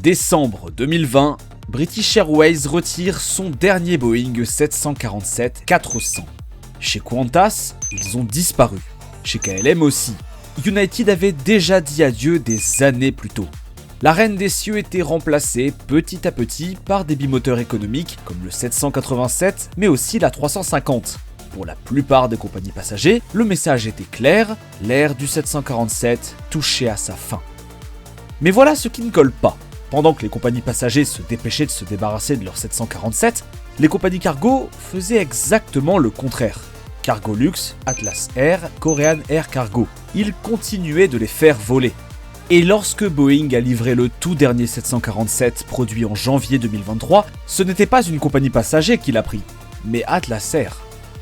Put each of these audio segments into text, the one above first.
Décembre 2020, British Airways retire son dernier Boeing 747-400. Chez Qantas, ils ont disparu. Chez KLM aussi. United avait déjà dit adieu des années plus tôt. La reine des cieux était remplacée petit à petit par des bimoteurs économiques comme le 787 mais aussi la 350. Pour la plupart des compagnies passagers, le message était clair, l'ère du 747 touchait à sa fin. Mais voilà ce qui ne colle pas. Pendant que les compagnies passagers se dépêchaient de se débarrasser de leur 747, les compagnies cargo faisaient exactement le contraire. Cargolux, Atlas Air, Korean Air Cargo. Ils continuaient de les faire voler. Et lorsque Boeing a livré le tout dernier 747 produit en janvier 2023, ce n'était pas une compagnie passager qui l'a pris, mais Atlas Air,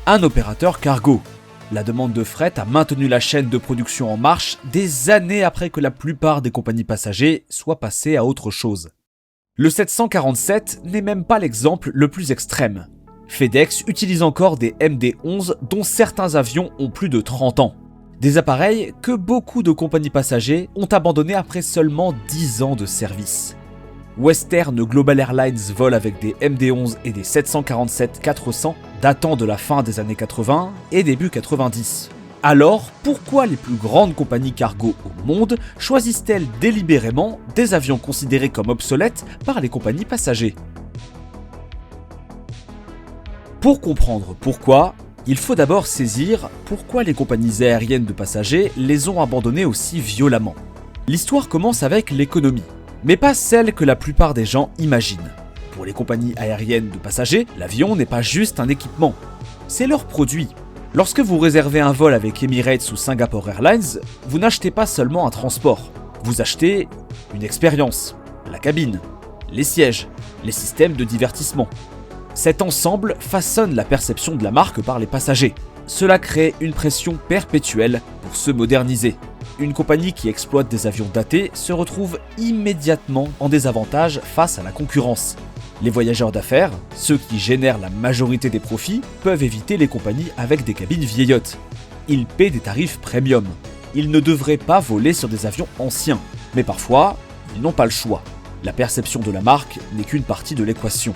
un opérateur cargo. La demande de fret a maintenu la chaîne de production en marche des années après que la plupart des compagnies passagers soient passées à autre chose. Le 747 n'est même pas l'exemple le plus extrême. FedEx utilise encore des MD-11 dont certains avions ont plus de 30 ans. Des appareils que beaucoup de compagnies passagers ont abandonnés après seulement 10 ans de service. Western Global Airlines vole avec des MD-11 et des 747-400 datant de la fin des années 80 et début 90. Alors, pourquoi les plus grandes compagnies cargo au monde choisissent-elles délibérément des avions considérés comme obsolètes par les compagnies passagers ? Pour comprendre pourquoi, il faut d'abord saisir pourquoi les compagnies aériennes de passagers les ont abandonnés aussi violemment. L'histoire commence avec l'économie, mais pas celle que la plupart des gens imaginent. Pour les compagnies aériennes de passagers, l'avion n'est pas juste un équipement, c'est leur produit. Lorsque vous réservez un vol avec Emirates ou Singapore Airlines, vous n'achetez pas seulement un transport, vous achetez une expérience, la cabine, les sièges, les systèmes de divertissement. Cet ensemble façonne la perception de la marque par les passagers. Cela crée une pression perpétuelle pour se moderniser. Une compagnie qui exploite des avions datés se retrouve immédiatement en désavantage face à la concurrence. Les voyageurs d'affaires, ceux qui génèrent la majorité des profits, peuvent éviter les compagnies avec des cabines vieillottes. Ils paient des tarifs premium. Ils ne devraient pas voler sur des avions anciens. Mais parfois, ils n'ont pas le choix. La perception de la marque n'est qu'une partie de l'équation.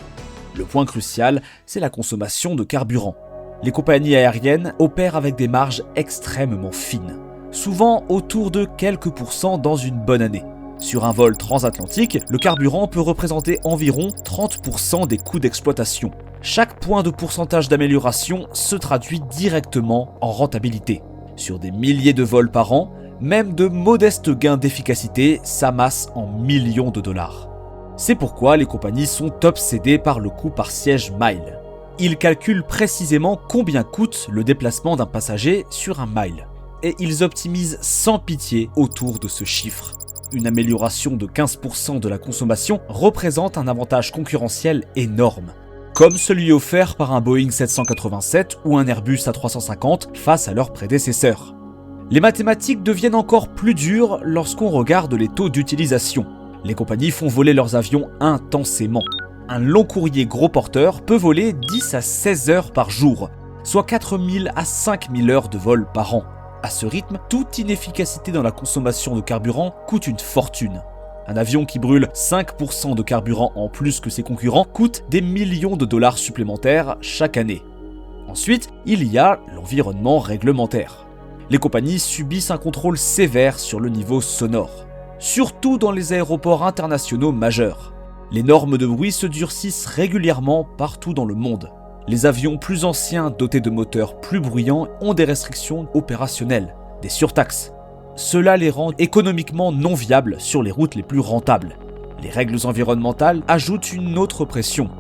Le point crucial, c'est la consommation de carburant. Les compagnies aériennes opèrent avec des marges extrêmement fines, souvent autour de quelques pourcents dans une bonne année. Sur un vol transatlantique, le carburant peut représenter environ 30% des coûts d'exploitation. Chaque point de pourcentage d'amélioration se traduit directement en rentabilité. Sur des milliers de vols par an, même de modestes gains d'efficacité s'amassent en millions de dollars. C'est pourquoi les compagnies sont obsédées par le coût par siège mile. Ils calculent précisément combien coûte le déplacement d'un passager sur un mile. Et ils optimisent sans pitié autour de ce chiffre. Une amélioration de 15% de la consommation représente un avantage concurrentiel énorme, comme celui offert par un Boeing 787 ou un Airbus A350 face à leurs prédécesseurs. Les mathématiques deviennent encore plus dures lorsqu'on regarde les taux d'utilisation. Les compagnies font voler leurs avions intensément. Un long courrier gros porteur peut voler 10 à 16 heures par jour, soit 4000 à 5000 heures de vol par an. À ce rythme, toute inefficacité dans la consommation de carburant coûte une fortune. Un avion qui brûle 5% de carburant en plus que ses concurrents coûte des millions de dollars supplémentaires chaque année. Ensuite, il y a l'environnement réglementaire. Les compagnies subissent un contrôle sévère sur le niveau sonore, surtout dans les aéroports internationaux majeurs. Les normes de bruit se durcissent régulièrement partout dans le monde. Les avions plus anciens dotés de moteurs plus bruyants ont des restrictions opérationnelles, des surtaxes. Cela les rend économiquement non viables sur les routes les plus rentables. Les règles environnementales ajoutent une autre pression.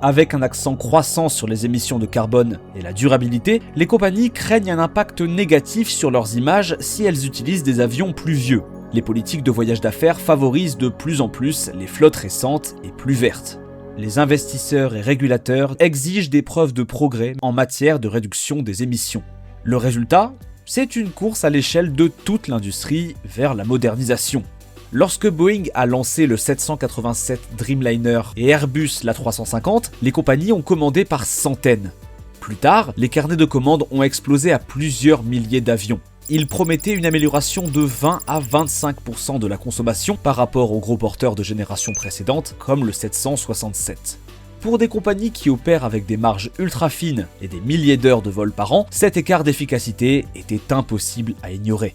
Avec un accent croissant sur les émissions de carbone et la durabilité, les compagnies craignent un impact négatif sur leurs images si elles utilisent des avions plus vieux. Les politiques de voyage d'affaires favorisent de plus en plus les flottes récentes et plus vertes. Les investisseurs et régulateurs exigent des preuves de progrès en matière de réduction des émissions. Le résultat, c'est une course à l'échelle de toute l'industrie vers la modernisation. Lorsque Boeing a lancé le 787 Dreamliner et Airbus l'A350, les compagnies ont commandé par centaines. Plus tard, les carnets de commandes ont explosé à plusieurs milliers d'avions. Il promettait une amélioration de 20 à 25% de la consommation par rapport aux gros porteurs de génération précédente, comme le 767. Pour des compagnies qui opèrent avec des marges ultra fines et des milliers d'heures de vol par an, cet écart d'efficacité était impossible à ignorer.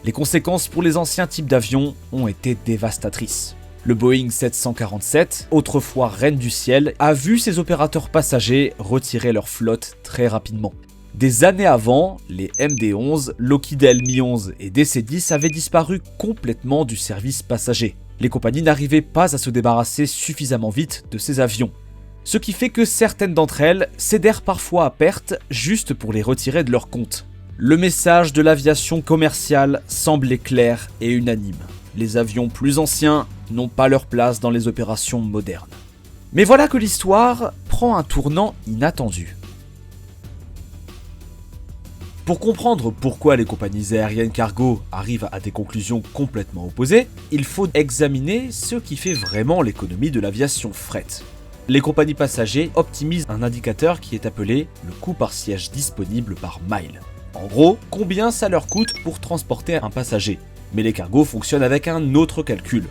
Les conséquences pour les anciens types d'avions ont été dévastatrices. Le Boeing 747, autrefois reine du ciel, a vu ses opérateurs passagers retirer leur flotte très rapidement. Des années avant, les MD-11, Lockheed Mi-11 et DC-10 avaient disparu complètement du service passager. Les compagnies n'arrivaient pas à se débarrasser suffisamment vite de ces avions. Ce qui fait que certaines d'entre elles cédèrent parfois à perte juste pour les retirer de leur compte. Le message de l'aviation commerciale semblait clair et unanime. Les avions plus anciens n'ont pas leur place dans les opérations modernes. Mais voilà que l'histoire prend un tournant inattendu. Pour comprendre pourquoi les compagnies aériennes cargo arrivent à des conclusions complètement opposées, il faut examiner ce qui fait vraiment l'économie de l'aviation fret. Les compagnies passagers optimisent un indicateur qui est appelé le coût par siège disponible par mile. En gros, combien ça leur coûte pour transporter un passager. Mais les cargos fonctionnent avec un autre calcul.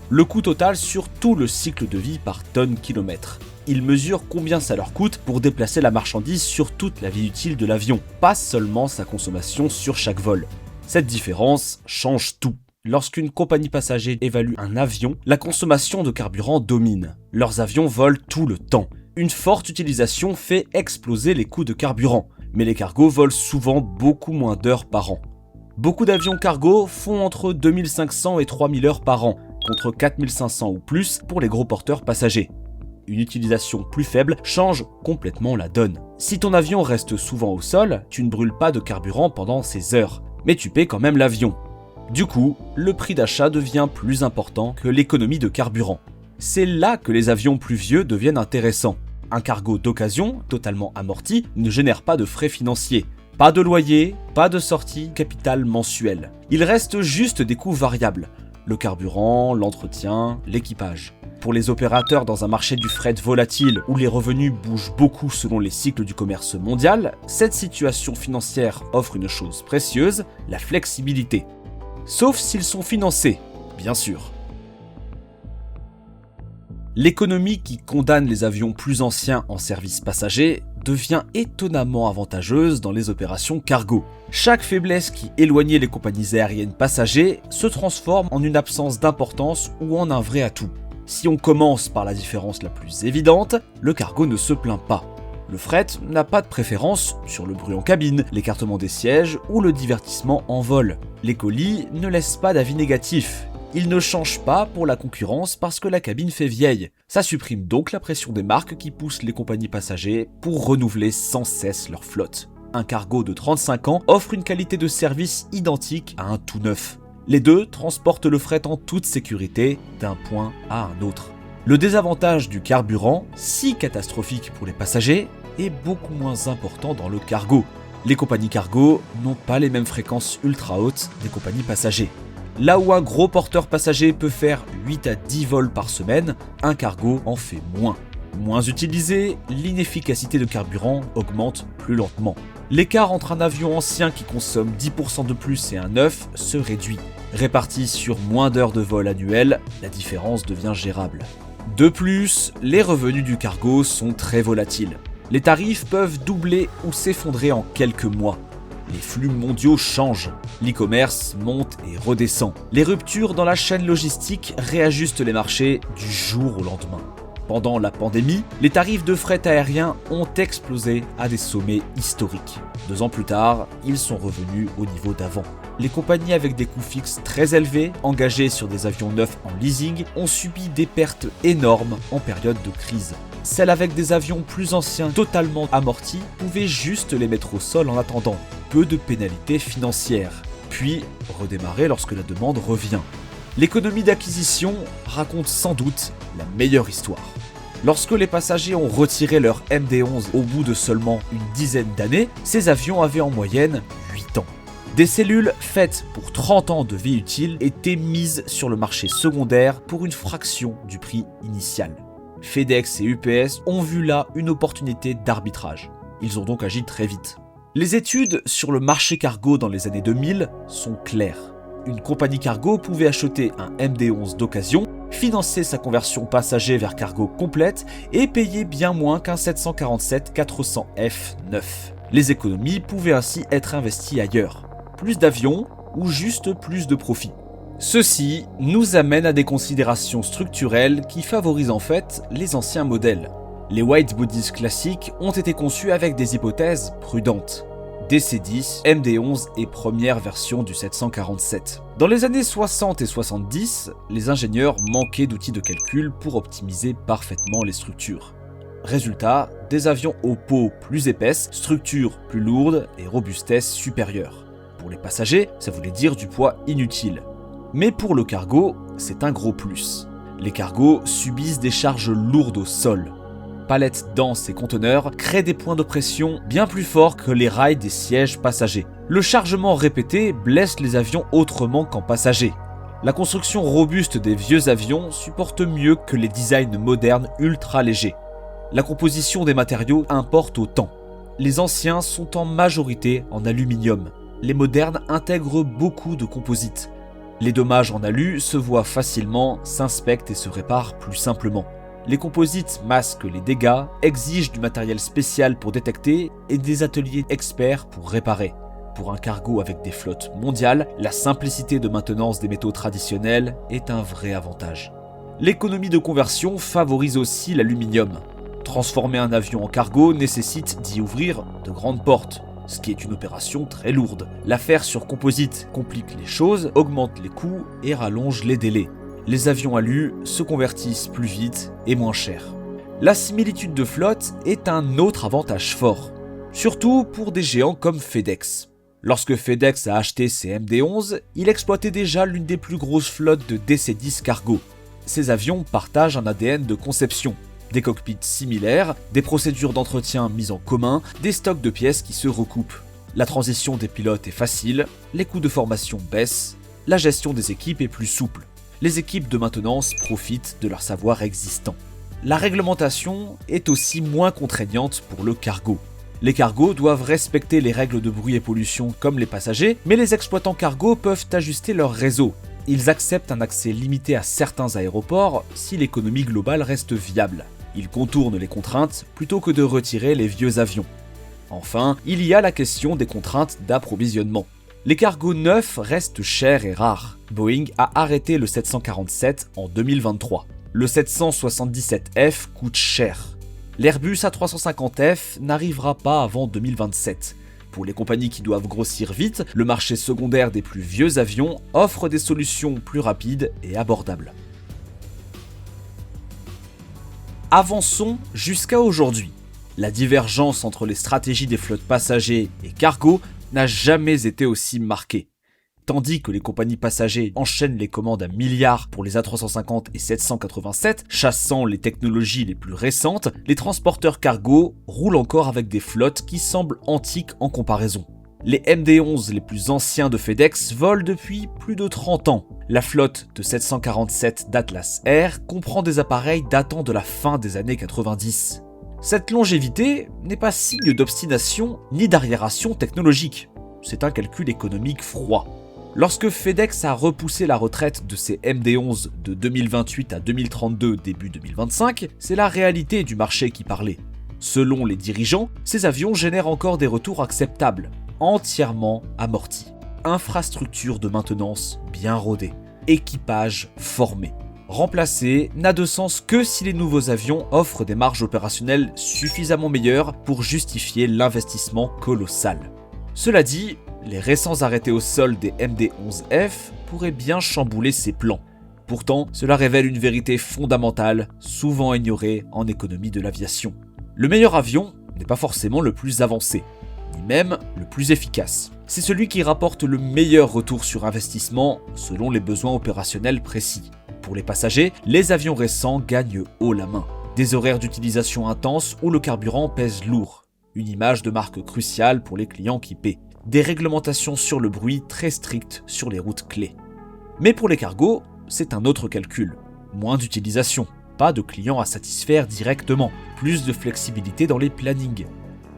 Le coût total sur tout le cycle de vie par tonne-kilomètre. Ils mesurent combien ça leur coûte pour déplacer la marchandise sur toute la vie utile de l'avion, pas seulement sa consommation sur chaque vol. Cette différence change tout. Lorsqu'une compagnie passager évalue un avion, la consommation de carburant domine. Leurs avions volent tout le temps. Une forte utilisation fait exploser les coûts de carburant, mais les cargos volent souvent beaucoup moins d'heures par an. Beaucoup d'avions cargo font entre 2500 et 3000 heures par an, contre 4500 ou plus pour les gros porteurs passagers. Une utilisation plus faible change complètement la donne. Si ton avion reste souvent au sol, tu ne brûles pas de carburant pendant ces heures, mais tu paies quand même l'avion. Du coup, le prix d'achat devient plus important que l'économie de carburant. C'est là que les avions plus vieux deviennent intéressants. Un cargo d'occasion, totalement amorti, ne génère pas de frais financiers. Pas de loyer, pas de sortie capitale mensuelle. Il reste juste des coûts variables. Le carburant, l'entretien, l'équipage. Pour les opérateurs dans un marché du fret volatile où les revenus bougent beaucoup selon les cycles du commerce mondial, cette situation financière offre une chose précieuse, la flexibilité. Sauf s'ils sont financés, bien sûr. L'économie qui condamne les avions plus anciens en service passager devient étonnamment avantageuse dans les opérations cargo. Chaque faiblesse qui éloignait les compagnies aériennes passagers se transforme en une absence d'importance ou en un vrai atout. Si on commence par la différence la plus évidente, le cargo ne se plaint pas. Le fret n'a pas de préférence sur le bruit en cabine, l'écartement des sièges ou le divertissement en vol. Les colis ne laissent pas d'avis négatif. Ils ne changent pas pour la concurrence parce que la cabine fait vieille. Ça supprime donc la pression des marques qui poussent les compagnies passagers pour renouveler sans cesse leur flotte. Un cargo de 35 ans offre une qualité de service identique à un tout neuf. Les deux transportent le fret en toute sécurité d'un point à un autre. Le désavantage du carburant, si catastrophique pour les passagers, est beaucoup moins important dans le cargo. Les compagnies cargo n'ont pas les mêmes fréquences ultra hautes des compagnies passagers. Là où un gros porteur passager peut faire 8 à 10 vols par semaine, un cargo en fait moins. Moins utilisé, l'inefficacité de carburant augmente plus lentement. L'écart entre un avion ancien qui consomme 10% de plus et un neuf se réduit. Réparti sur moins d'heures de vol annuelles, la différence devient gérable. De plus, les revenus du cargo sont très volatiles. Les tarifs peuvent doubler ou s'effondrer en quelques mois. Les flux mondiaux changent, l'e-commerce monte et redescend. Les ruptures dans la chaîne logistique réajustent les marchés du jour au lendemain. Pendant la pandémie, les tarifs de fret aérien ont explosé à des sommets historiques. 2 ans plus tard, ils sont revenus au niveau d'avant. Les compagnies avec des coûts fixes très élevés, engagées sur des avions neufs en leasing, ont subi des pertes énormes en période de crise. Celles avec des avions plus anciens totalement amortis pouvaient juste les mettre au sol en attendant. Peu de pénalités financières, puis redémarrer lorsque la demande revient. L'économie d'acquisition raconte sans doute la meilleure histoire. Lorsque les passagers ont retiré leur MD-11 au bout de seulement une dizaine d'années, ces avions avaient en moyenne 8 ans. Des cellules faites pour 30 ans de vie utile étaient mises sur le marché secondaire pour une fraction du prix initial. FedEx et UPS ont vu là une opportunité d'arbitrage. Ils ont donc agi très vite. Les études sur le marché cargo dans les années 2000 sont claires. Une compagnie cargo pouvait acheter un MD-11 d'occasion, financer sa conversion passager vers cargo complète et payer bien moins qu'un 747-400F neuf. Les économies pouvaient ainsi être investies ailleurs. Plus d'avions ou juste plus de profit. Ceci nous amène à des considérations structurelles qui favorisent en fait les anciens modèles. Les wide bodies classiques ont été conçus avec des hypothèses prudentes. DC-10, MD-11 et première version du 747. Dans les années 60 et 70, les ingénieurs manquaient d'outils de calcul pour optimiser parfaitement les structures. Résultat, des avions aux peaux plus épaisses, structures plus lourdes et robustesse supérieure. Pour les passagers, ça voulait dire du poids inutile. Mais pour le cargo, c'est un gros plus. Les cargos subissent des charges lourdes au sol. Palettes denses et conteneurs créent des points de pression bien plus forts que les rails des sièges passagers. Le chargement répété blesse les avions autrement qu'en passagers. La construction robuste des vieux avions supporte mieux que les designs modernes ultra légers. La composition des matériaux importe autant. Les anciens sont en majorité en aluminium. Les modernes intègrent beaucoup de composites. Les dommages en alu se voient facilement, s'inspectent et se réparent plus simplement. Les composites masquent les dégâts, exigent du matériel spécial pour détecter et des ateliers experts pour réparer. Pour un cargo avec des flottes mondiales, la simplicité de maintenance des métaux traditionnels est un vrai avantage. L'économie de conversion favorise aussi l'aluminium. Transformer un avion en cargo nécessite d'y ouvrir de grandes portes, ce qui est une opération très lourde. L'affaire sur composite complique les choses, augmente les coûts et rallonge les délais. Les avions alu se convertissent plus vite et moins cher. La similitude de flotte est un autre avantage fort, surtout pour des géants comme FedEx. Lorsque FedEx a acheté ses MD-11, il exploitait déjà l'une des plus grosses flottes de DC-10 cargo. Ces avions partagent un ADN de conception, des cockpits similaires, des procédures d'entretien mises en commun, des stocks de pièces qui se recoupent. La transition des pilotes est facile, les coûts de formation baissent, la gestion des équipes est plus souple. Les équipes de maintenance profitent de leur savoir existant. La réglementation est aussi moins contraignante pour le cargo. Les cargos doivent respecter les règles de bruit et pollution comme les passagers, mais les exploitants cargo peuvent ajuster leur réseau. Ils acceptent un accès limité à certains aéroports si l'économie globale reste viable. Ils contournent les contraintes plutôt que de retirer les vieux avions. Enfin, il y a la question des contraintes d'approvisionnement. Les cargos neufs restent chers et rares. Boeing a arrêté le 747 en 2023. Le 777F coûte cher. L'Airbus A350F n'arrivera pas avant 2027. Pour les compagnies qui doivent grossir vite, le marché secondaire des plus vieux avions offre des solutions plus rapides et abordables. Avançons jusqu'à aujourd'hui. La divergence entre les stratégies des flottes passagers et cargo n'a jamais été aussi marquée. Tandis que les compagnies passagers enchaînent les commandes à milliards pour les A350 et 787, chassant les technologies les plus récentes, les transporteurs cargo roulent encore avec des flottes qui semblent antiques en comparaison. Les MD-11 les plus anciens de FedEx volent depuis plus de 30 ans. La flotte de 747 d'Atlas Air comprend des appareils datant de la fin des années 90. Cette longévité n'est pas signe d'obstination ni d'arriération technologique. C'est un calcul économique froid. Lorsque FedEx a repoussé la retraite de ses MD-11 de 2028 à 2032 début 2025, c'est la réalité du marché qui parlait. Selon les dirigeants, ces avions génèrent encore des retours acceptables, entièrement amortis. Infrastructure de maintenance bien rodée, équipage formé. Remplacer n'a de sens que si les nouveaux avions offrent des marges opérationnelles suffisamment meilleures pour justifier l'investissement colossal. Cela dit, les récents arrêtés au sol des MD-11F pourraient bien chambouler ces plans. Pourtant, cela révèle une vérité fondamentale, souvent ignorée en économie de l'aviation. Le meilleur avion n'est pas forcément le plus avancé, ni même le plus efficace. C'est celui qui rapporte le meilleur retour sur investissement selon les besoins opérationnels précis. Pour les passagers, les avions récents gagnent haut la main. Des horaires d'utilisation intenses où le carburant pèse lourd. Une image de marque cruciale pour les clients qui paient. Des réglementations sur le bruit très strictes sur les routes clés. Mais pour les cargos, c'est un autre calcul. Moins d'utilisation, pas de clients à satisfaire directement, plus de flexibilité dans les plannings.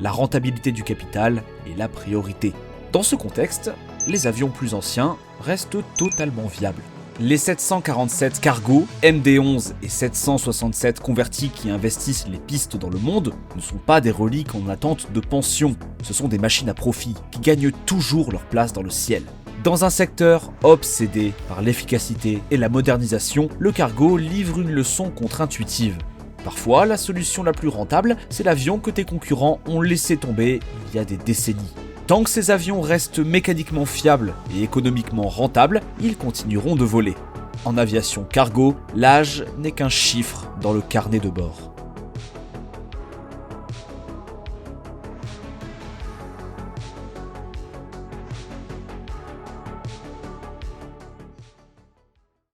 La rentabilité du capital est la priorité. Dans ce contexte, les avions plus anciens restent totalement viables. Les 747 cargo, MD-11 et 767 convertis qui investissent les pistes dans le monde ne sont pas des reliques en attente de pension, ce sont des machines à profit qui gagnent toujours leur place dans le ciel. Dans un secteur obsédé par l'efficacité et la modernisation, le cargo livre une leçon contre-intuitive. Parfois, la solution la plus rentable, c'est l'avion que tes concurrents ont laissé tomber il y a des décennies. Tant que ces avions restent mécaniquement fiables et économiquement rentables, ils continueront de voler. En aviation cargo, l'âge n'est qu'un chiffre dans le carnet de bord.